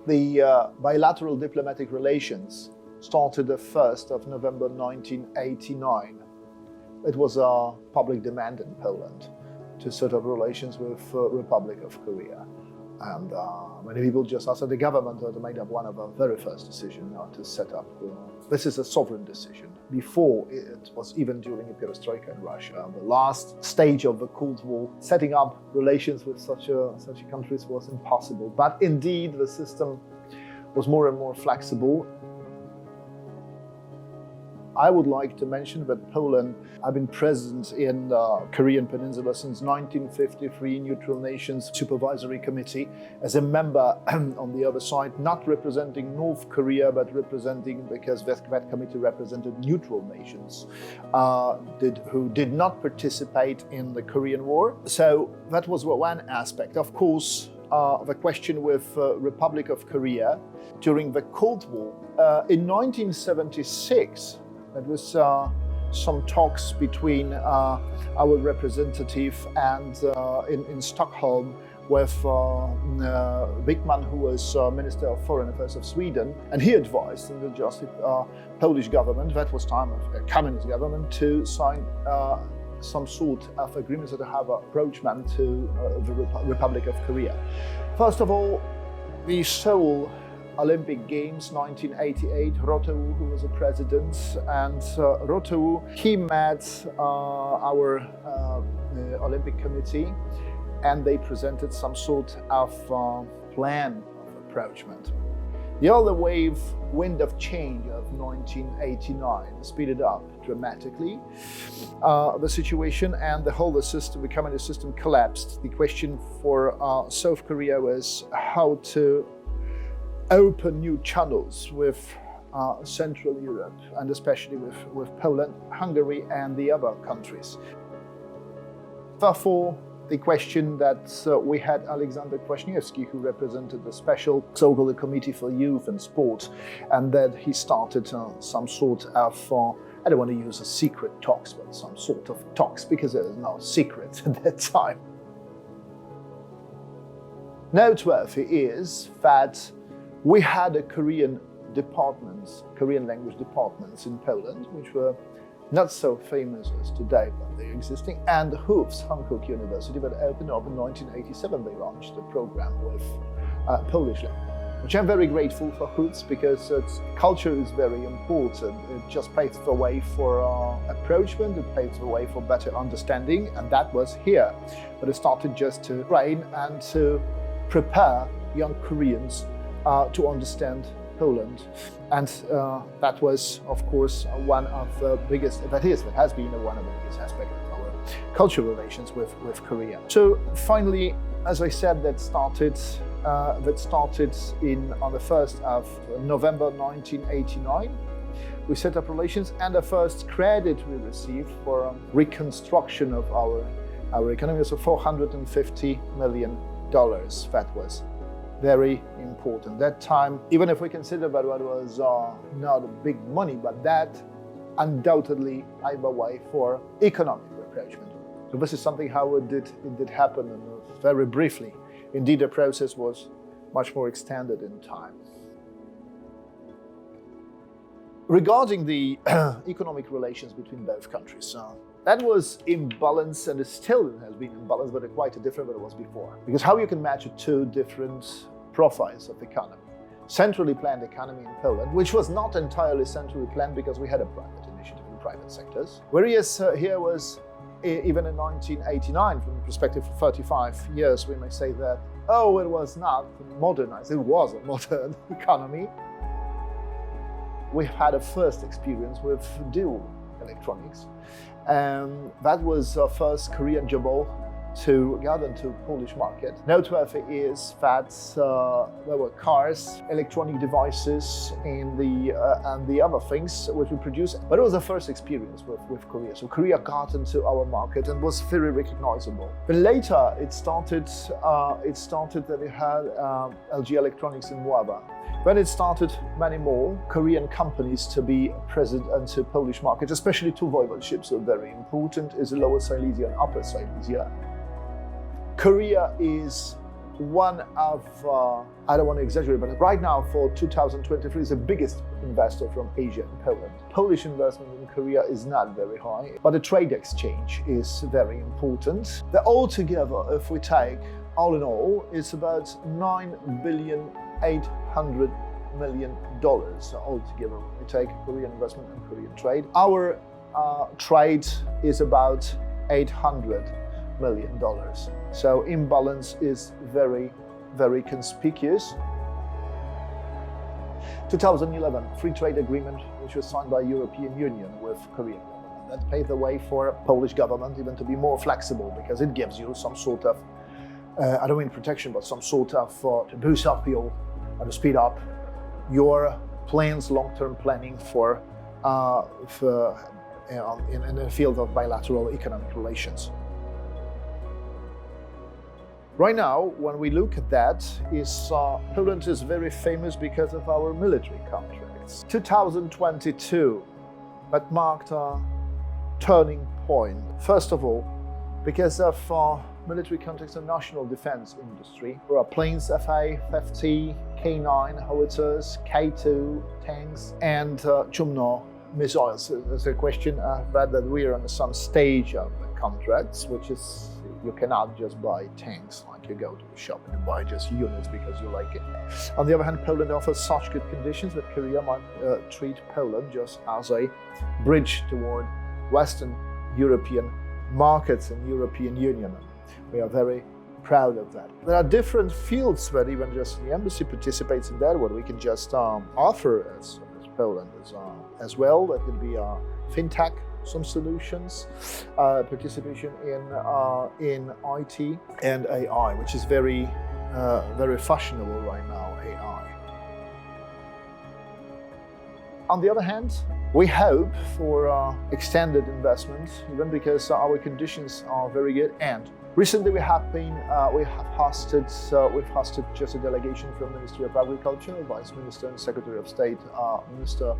The bilateral diplomatic relations started the 1st of November 1989. It was a public demand in Poland to set up relations with Republic of Korea. And many people just asked the government to make up one of our very first decisions to set up. This is a sovereign decision. Before it was even during the perestroika in Russia, the last stage of the Cold War, setting up relations with such countries was impossible. But indeed, the system was more and more flexible. I would like to mention that Poland has been present in the Korean Peninsula since 1953, Neutral Nations Supervisory Committee, as a member on the other side, not representing North Korea, but representing, because that committee represented neutral nations who did not participate in the Korean War. So that was one aspect. Of course, the question with Republic of Korea during the Cold War. In 1976, there was some talks between our representative and in Stockholm with Wickman, who was Minister of Foreign Affairs of Sweden, and he advised the just Polish government, that was time of a communist government, to sign some sort of agreements that have approachment to the Republic of Korea. First of all, the Seoul Olympic Games 1988, Rotewu, who was a president, and Rotewu, he met our Olympic Committee, and they presented some sort of plan of approachment. The other wind of change of 1989 speeded up dramatically the situation, and the whole the communist system collapsed. The question for South Korea was how to open new channels with Central Europe, and especially with Poland, Hungary, and the other countries. Therefore, the question that we had Alexander Kwaśniewski, who represented the special so-called Committee for Youth and Sport, and that he started some sort of, I don't want to use a secret talks, but some sort of talks, because there was no secret at that time. Noteworthy is that we had a Korean language departments in Poland, which were not so famous as today, but they're existing. And HUF's Hankook University, that opened up in 1987, they launched a program with Polish language, which I'm very grateful for HUF's, because culture is very important. It just paves the way for approachment, it paves the way for better understanding, and that was here. But it started just to train and to prepare young Koreans to understand Poland, and that was, of course, one of the biggest. That has been one of the biggest aspects of our cultural relations with Korea. So finally, as I said, that started on the 1st of November 1989. We set up relations, and the first credit we received for reconstruction of our economy was $450 million. That was very important. That time, even if we consider that it was not a big money, but that undoubtedly paved the way for economic rapprochement. So this is something how it did happen, and very briefly. Indeed, the process was much more extended in time. Regarding the economic relations between both countries, that was imbalanced, and it still has been imbalanced, but quite different than it was before. Because how you can match two different profiles of economy. Centrally planned economy in Poland, which was not entirely centrally planned because we had a private initiative in private sectors. Whereas here was, even in 1989, from the perspective of 35 years, we may say that, it was not modernized, it was a modern economy. We had a first experience with dual electronics. That was our first Korean jabal to gather into Polish market. Noteworthy is that there were cars, electronic devices, and the other things which we produced. But it was the first experience with Korea. So Korea got into our market and was very recognizable. But later it started that we had LG Electronics in Mława. When it started many more Korean companies to be present into Polish market, especially two voivodeships are very important, is Lower Silesia and Upper Silesia. Korea is one of, I don't want to exaggerate, but right now for 2023 is the biggest investor from Asia in Poland. Polish investment in Korea is not very high, but the trade exchange is very important. The altogether, if we take all in all, it's about $9.8 billion altogether when we take Korean investment and Korean trade. Our trade is about $800 million. So imbalance is very, very conspicuous. 2011, free trade agreement, which was signed by European Union with Korean government. That paved the way for Polish government even to be more flexible, because it gives you some sort of, I don't mean protection, but some sort of to boost up your, to speed up your plans, long-term planning for in the field of bilateral economic relations. Right now, when we look at that, Poland is very famous because of our military contracts. 2022, that marked a turning point. First of all, because of military contracts and national defense industry. There are planes, FA, FT, K9, howitzers, K2, tanks, and Chumno missiles. There's a question that we are on some stage of the contracts, which is you cannot just buy tanks like you go to the shop and buy just units because you like it. On the other hand, Poland offers such good conditions that Korea might treat Poland just as a bridge toward Western European markets and European Union. We are very proud of that. There are different fields where even just the embassy participates in that, what we can just offer as Poland as well. That could be fintech, some solutions, participation in IT and AI, which is very fashionable right now, AI. On the other hand, we hope for extended investment, even because our conditions are very good. And recently we've hosted just a delegation from Ministry of Agriculture, Vice Minister and Secretary of State, Minister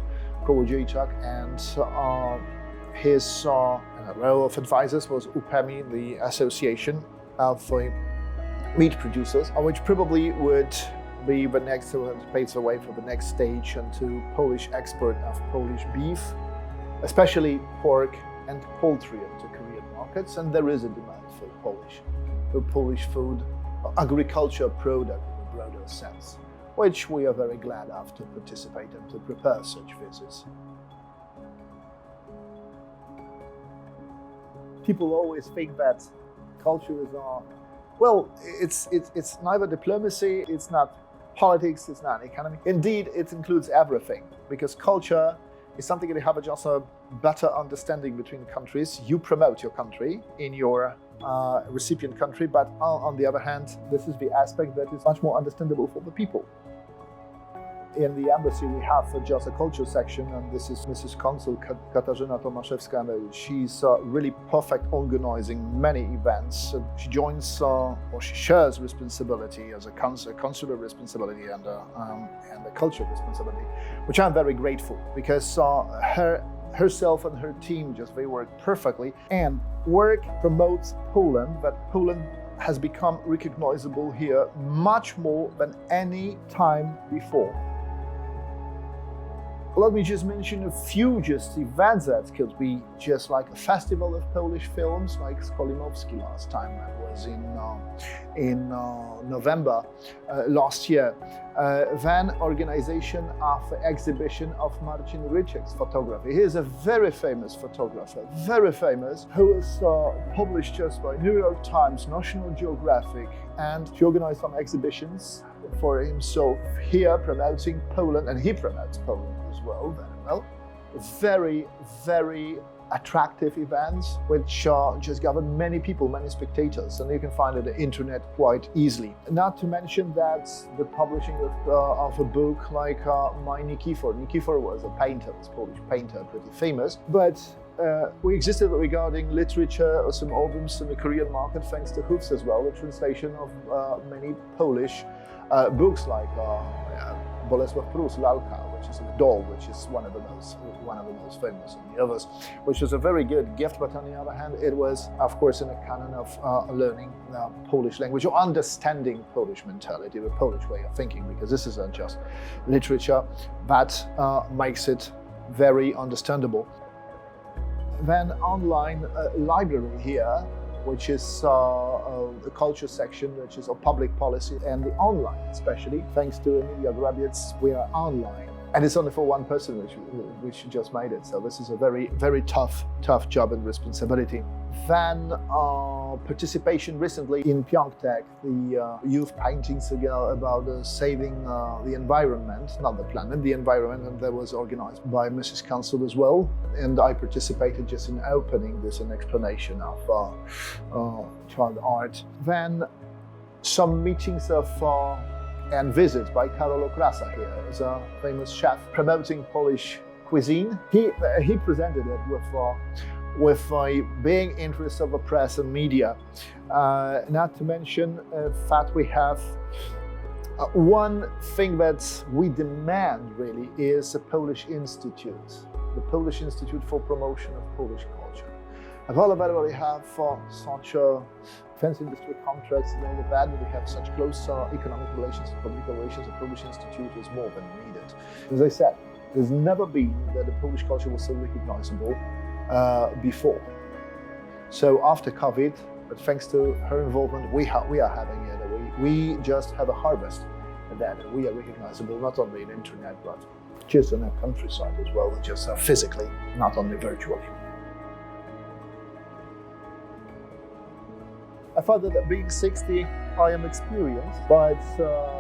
Kołodziejczak, and his row of advisors was UPEMI, the Association of Meat Producers, which probably would be the next paves the way for the next stage into Polish export of Polish beef, especially pork and poultry into Korean markets. And there is a demand for Polish food, agriculture product in a broader sense, which we are very glad of to participate and to prepare such visits. People always think that culture is well, it's neither diplomacy, it's not politics, it's not economy. Indeed, it includes everything, because culture is something that you have just a better understanding between countries. You promote your country in your recipient country, but on the other hand, this is the aspect that is much more understandable for the people. In the embassy, we have just a culture section, and this is Mrs. Consul Katarzyna Tomaszewska, and she's really perfect organizing many events. She joins or she shares responsibility as a consular responsibility and a culture responsibility, which I'm very grateful, because herself and her team they work perfectly, and work promotes Poland, that Poland has become recognizable here much more than any time before. Let me just mention a few events that could be just like a festival of Polish films, like Skolimowski last time. That was in November last year. Then organization of exhibition of Marcin Ryczek's photography. He is a very famous photographer, very famous, who was published just by New York Times, National Geographic, and he organized some exhibitions for himself here promoting Poland, and he promotes Poland as well, very well. Very, very attractive events which just gather many people, many spectators, and you can find it on the internet quite easily. Not to mention that the publishing of a book like My Nikifor. Nikifor was a painter, a Polish painter, pretty famous, but we existed regarding literature or some albums in the Korean market thanks to Hoofs as well, the translation of many Polish books like Bolesław Prus, Lalka, which is a doll, which is one of the most famous, and the others, which was a very good gift. But on the other hand, it was, of course, in a canon of learning Polish language or understanding Polish mentality, the Polish way of thinking, because this isn't just literature that makes it very understandable. Then online library here, which is a culture section, which is a public policy, and the online, especially thanks to Emilia Grabiec, we are online. And it's only for one person which just made it. So this is a very, very tough job and responsibility. Then participation recently in Piątek, the youth paintings about saving the environment, not the planet, the environment, and that was organized by Mrs. Council as well. And I participated just in opening this and explanation of child art. Then some meetings of and visits by Karol Okrasa here, as a famous chef promoting Polish cuisine. He presented it with being interest of the press and media. Not to mention that we have one thing that we demand really is a Polish Institute, the Polish Institute for Promotion of Polish Culture. And all of that we have such a defense industry contracts and all of that, and we have such close economic relations and political relations. The Polish Institute is more than needed. As I said, there's never been that the Polish culture was so recognizable before. So after COVID, but thanks to her involvement, we are having it. We just have a harvest of that, and we are recognizable not only in internet, but just in our countryside as well, just physically, not only virtually. I thought that being 60, I am experienced, but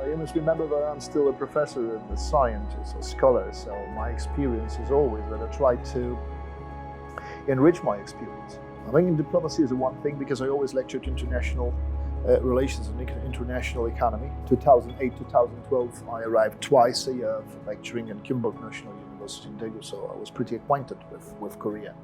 you must remember that I'm still a professor and a scientist, a scholar, so my experience is always that I try to enrich my experience. I think diplomacy is one thing, because I always lectured international relations and international economy. 2008, 2012, I arrived twice a year for lecturing at Kymbok National University in Daegu, so I was pretty acquainted with Korea.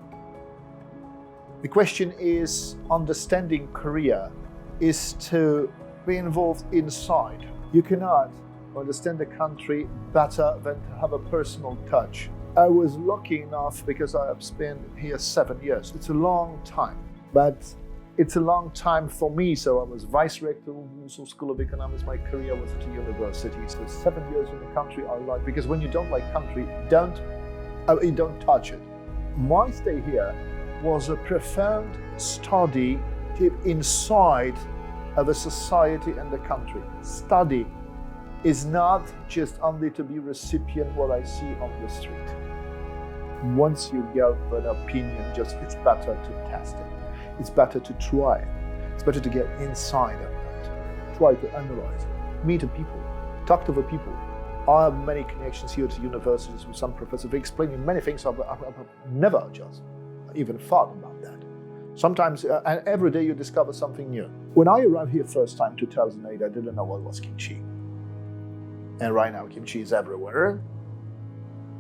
The question is, understanding Korea is to be involved inside. You cannot understand the country better than to have a personal touch. I was lucky enough because I have spent here 7 years. It's a long time, but it's a long time for me. So I was vice rector of the School of Economics. My career was at a university. So 7 years in the country I like, because when you don't like country, don't touch it. My stay here was a profound study deep inside of a society and the country. Study is not just only to be recipient what I see on the street. Once you get an opinion, it's better to test it. It's better to try it. It's better to get inside of it. Try to analyze it. Meet the people. Talk to the people. I have many connections here to universities with some professors. They explain me many things I've never just even thought about that. Sometimes, and every day you discover something new. When I arrived here first time, 2008, I didn't know what was kimchi. And right now, kimchi is everywhere.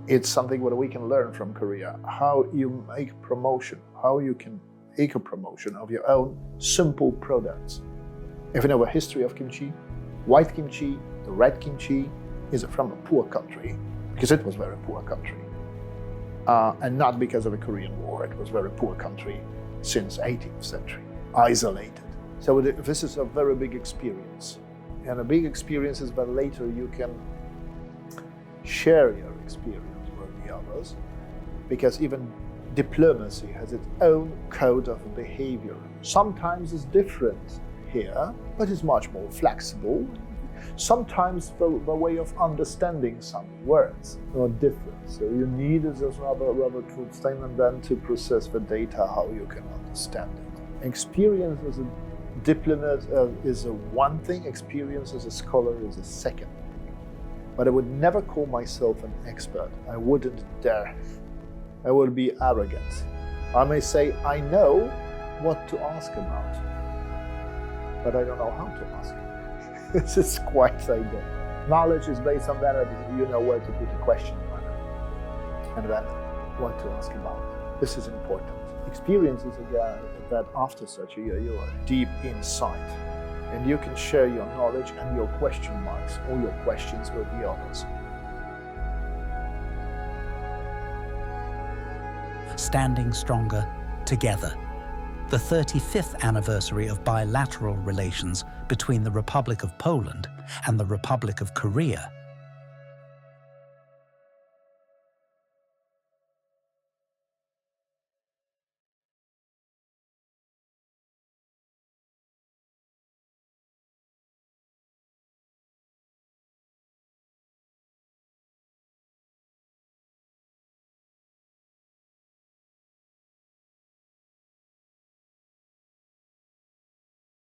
It's something what we can learn from Korea. How you make promotion, how you can make a promotion of your own simple products. If you know the history of kimchi, white kimchi, the red kimchi is from a poor country, because it was a very poor country. And not because of the Korean War. It was a very poor country since 18th century, isolated. So this is a very big experience. And a big experience is that later you can share your experience with the others, because even diplomacy has its own code of behavior. Sometimes it's different here, but it's much more flexible. Sometimes the way of understanding some words are different. So you need, as Robert Truth statement, then to process the data, how you can understand it. Experience as a diplomat is a one thing, experience as a scholar is a second. But I would never call myself an expert. I wouldn't dare. I would be arrogant. I may say, I know what to ask about, but I don't know how to ask. This is quite idea. Knowledge is based on that, you know where to put a question mark, and then what to ask about. This is important. Experience is that after such a year, you are deep inside and you can share your knowledge and your question marks or your questions with the others. Standing stronger together. The 35th anniversary of bilateral relations between the Republic of Poland and the Republic of Korea